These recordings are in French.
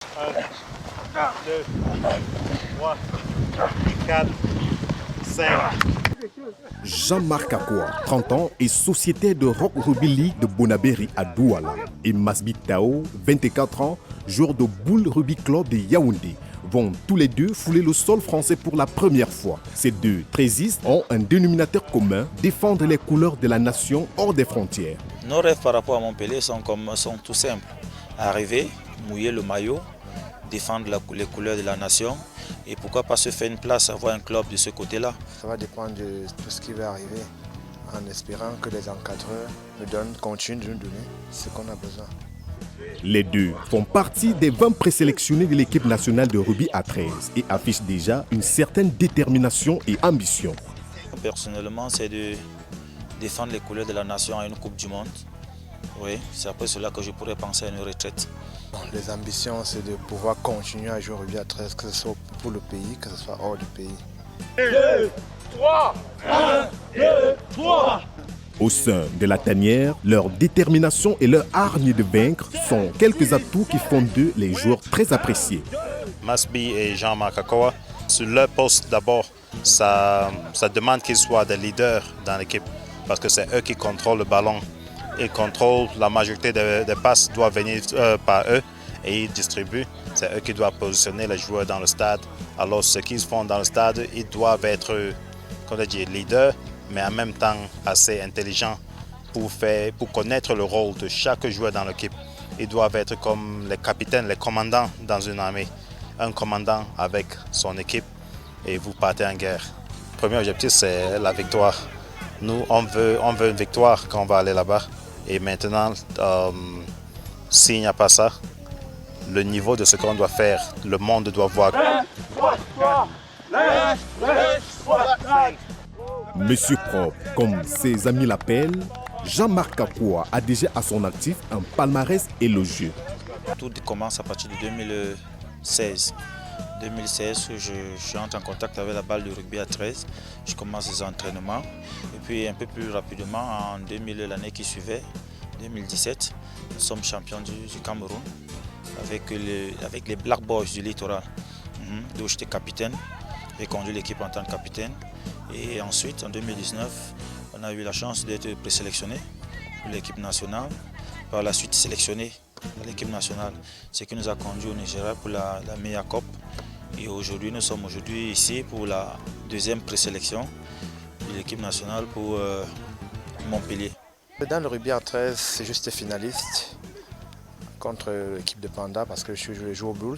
1, 2, 3, 4, 5. Jean-Marc Akwa, 30 ans, est sociétaire de Rock Rugby League de Bonaberi à Douala. Et Masbi Tao, 24 ans, joueur de Boule Rugby Club de Yaoundé, vont tous les deux fouler le sol français pour la première fois. Ces deux trésistes ont un dénominateur commun, défendre les couleurs de la nation hors des frontières. Nos rêves par rapport à Montpellier sont tout simples. Arriver, mouiller le maillot, défendre les couleurs de la nation et pourquoi pas se faire une place, avoir un club de ce côté-là. Ça va dépendre de tout ce qui va arriver, en espérant que les encadreurs continuent de nous donner ce qu'on a besoin. Les deux font partie des 20 présélectionnés de l'équipe nationale de rugby à 13 et affichent déjà une certaine détermination et ambition. Personnellement, c'est de défendre les couleurs de la nation à une Coupe du Monde. Oui, c'est après cela que je pourrais penser à une retraite. Les ambitions, c'est de pouvoir continuer à jouer au rugby à 13, que ce soit pour le pays, que ce soit hors du pays. 2, 3, 1, 2, 3. Au sein de la tanière, leur détermination et leur hargne de vaincre sont quelques atouts qui font d'eux les joueurs très appréciés. Masbi et Jean-Marc Akwa, sur leur poste d'abord, ça demande qu'ils soient des leaders dans l'équipe parce que c'est eux qui contrôlent le ballon. Ils contrôlent la majorité des passes doivent venir par eux et ils distribuent. C'est eux qui doivent positionner les joueurs dans le stade. Alors ce qu'ils font dans le stade, ils doivent être, comme on dit, leaders, mais en même temps assez intelligents pour connaître le rôle de chaque joueur dans l'équipe. Ils doivent être comme les capitaines, les commandants dans une armée. Un commandant avec son équipe et vous partez en guerre. Le premier objectif, c'est la victoire. Nous, on veut une victoire quand on va aller là-bas. Et maintenant, s'il n'y a pas ça, le niveau de ce qu'on doit faire, le monde doit voir. Monsieur Propre, comme ses amis l'appellent, Jean-Marc Akwa a déjà à son actif un palmarès élogieux. Tout commence à partir de 2016. 2016, je entre en contact avec la balle de rugby à 13. Je commence les entraînements. Et puis un peu plus rapidement, en 2000, l'année qui suivait, 2017, nous sommes champions du Cameroun avec les Black Boys du littoral. D'où j'étais capitaine. J'ai conduit l'équipe en tant que capitaine. Et ensuite, en 2019, on a eu la chance d'être présélectionné pour l'équipe nationale. Par la suite, sélectionné pour l'équipe nationale, ce qui nous a conduit au Nigeria pour la meilleure COP. Et aujourd'hui, nous sommes ici pour la deuxième présélection de l'équipe nationale pour Montpellier. Dans le rugby à 13, c'est juste finaliste contre l'équipe de Panda parce que je joue aux Bulls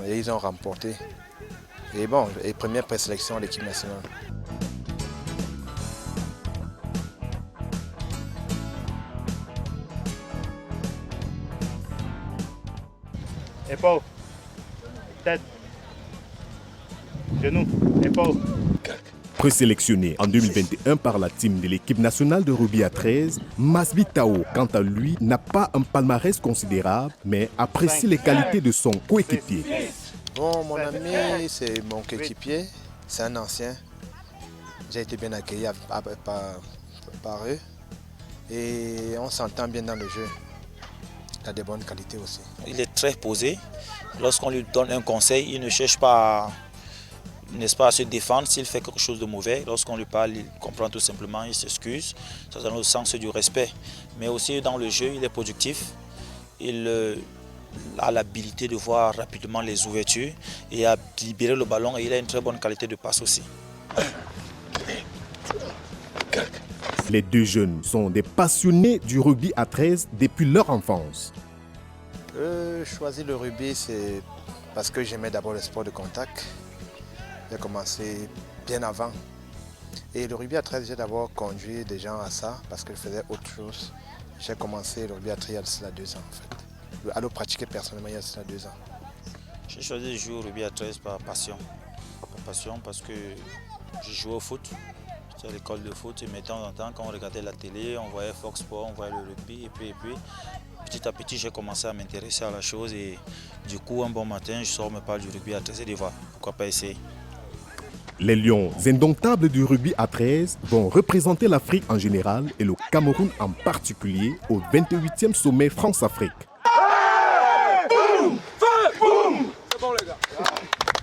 et ils ont remporté. Et bon, et première présélection à l'équipe nationale. Épaule, tête, genou, épaule. Présélectionné en 2021 par la team de l'équipe nationale de rugby à 13, Masbi Tao, quant à lui, n'a pas un palmarès considérable, mais apprécie les qualités de son coéquipier. Bon, mon ami, c'est mon coéquipier, c'est un ancien. J'ai été bien accueilli par eux et on s'entend bien dans le jeu. Il a des bonnes qualités aussi. Il est très posé. Lorsqu'on lui donne un conseil, il ne cherche pas, n'est-ce pas, à se défendre s'il fait quelque chose de mauvais. Lorsqu'on lui parle, il comprend tout simplement, il s'excuse. Ça donne le sens du respect. Mais aussi dans le jeu, il est productif. Il a l'habilité de voir rapidement les ouvertures et à libérer le ballon. Et il a une très bonne qualité de passe aussi. Les deux jeunes sont des passionnés du rugby à 13 depuis leur enfance. Choisir le rugby, c'est parce que j'aimais d'abord le sport de contact. J'ai commencé bien avant. Et le rugby à 13, j'ai d'abord conduit des gens à ça parce que je faisais autre chose. J'ai commencé le rugby à 13 il y a cela 2 ans en fait. À le pratiquer personnellement il y a cela 2 ans. J'ai choisi de jouer au rugby à 13 par passion. Par passion parce que je jouais au foot. J'étais à l'école de foot et de temps en temps, quand on regardait la télé, on voyait Fox Sports, on voyait le rugby et puis petit à petit j'ai commencé à m'intéresser à la chose et du coup un bon matin je sors me parle du rugby à 13 et de voir pourquoi pas essayer. Les Lions indomptables du rugby à 13 vont représenter l'Afrique en général et le Cameroun en particulier au 28e sommet France-Afrique. gars.